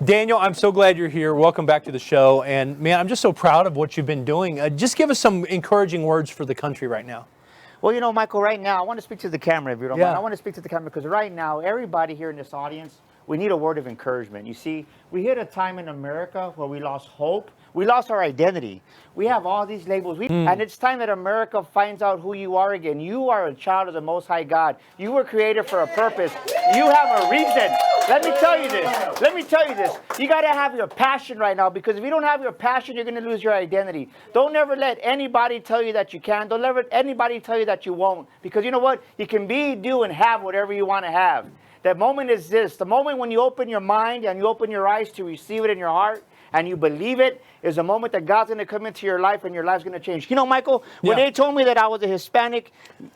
Daniel, I'm so glad you're here. Welcome back to the show. And man, I'm just so proud of what you've been doing. Just give us some encouraging words for the country right now. Well, you know, Michael, right now, I want to speak to the camera, if you don't mind. I want to speak to the camera because right now, everybody here in this audience, we need a word of encouragement. You see, we hit a time in America where we lost hope. We lost our identity. We have all these labels. And it's time that America finds out who you are again. You are a child of the Most High God. You were created for a purpose. You have a reason. Let me tell you this. Let me tell you this. You got to have your passion right now, because if you don't have your passion, you're going to lose your identity. Don't ever let anybody tell you that you can. Don't let anybody tell you that you won't. Because you know what? You can be, do, and have whatever you want to have. That moment is this. The moment when you open your mind and you open your eyes to receive it in your heart and you believe it is a moment that God's going to come into your life and your life's going to change. You know, Michael, when they told me that I was a Hispanic,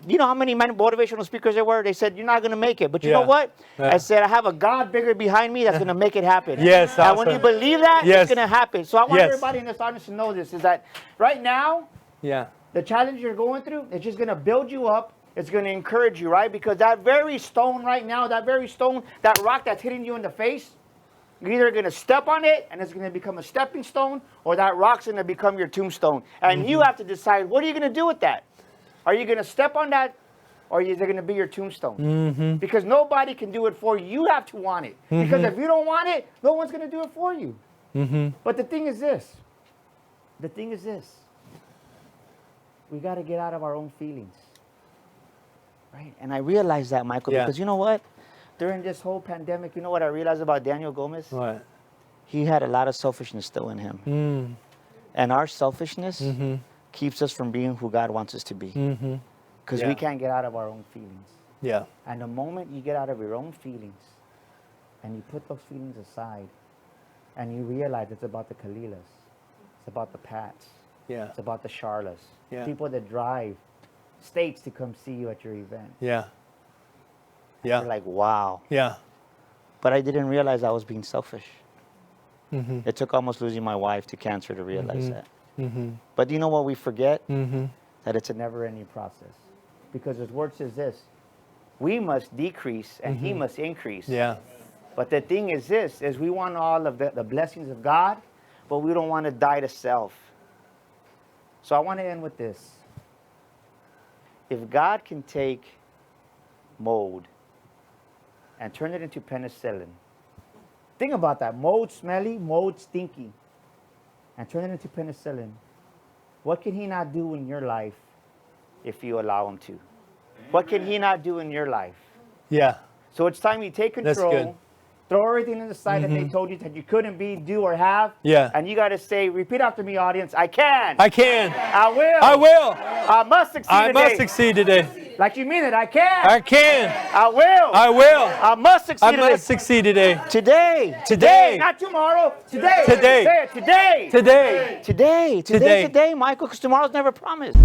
you know how many motivational speakers there were? They said, you're not going to make it. But you know what? I said, I have a God bigger behind me that's going to make it happen. Yes, and when you believe that, it's going to happen. So I want everybody in this audience to know this, is that right now, the challenge you're going through is just going to build you up. It's going to encourage you, right? Because that very stone right now, that very stone, that rock that's hitting you in the face, you're either going to step on it and it's going to become a stepping stone, or that rock's going to become your tombstone. And you have to decide, what are you going to do with that? Are you going to step on that, or is it going to be your tombstone? Because nobody can do it for you. You have to want it. Because if you don't want it, no one's going to do it for you. But the thing is this. The thing is this. We got to get out of our own feelings. Right? And I realized that, Michael, because you know what? During this whole pandemic, you know what I realized about Daniel Gomez? What? He had a lot of selfishness still in him. And our selfishness keeps us from being who God wants us to be. Because we can't get out of our own feelings. And the moment you get out of your own feelings and you put those feelings aside and you realize it's about the Kalilas, it's about the Pats, it's about the Charlas, people that drive states to come see you at your event. You're like, wow. But I didn't realize I was being selfish. It took almost losing my wife to cancer to realize that. But you know what we forget? That it's a never-ending process. Because His word says this, we must decrease and He must increase. But the thing is this, is we want all of the blessings of God, but we don't want to die to self. So I want to end with this. If God can take mold and turn it into penicillin, think about that. Mold smelly, mold stinky, and turn it into penicillin. What can He not do in your life if you allow Him to? What can He not do in your life? So it's time you take control. That's good. Throw everything in the side that they told you that you couldn't be, do, or have. And you got to say, repeat after me, audience, I can. I can. I will. I will. I must succeed today. I must succeed today. Like you mean it, I can. I can. I will. I will. I must succeed today. I must succeed today. Today. Today. Not tomorrow. Today. Today. Say it. Today. Today. Today. Today. Today, Michael, because tomorrow's never promised.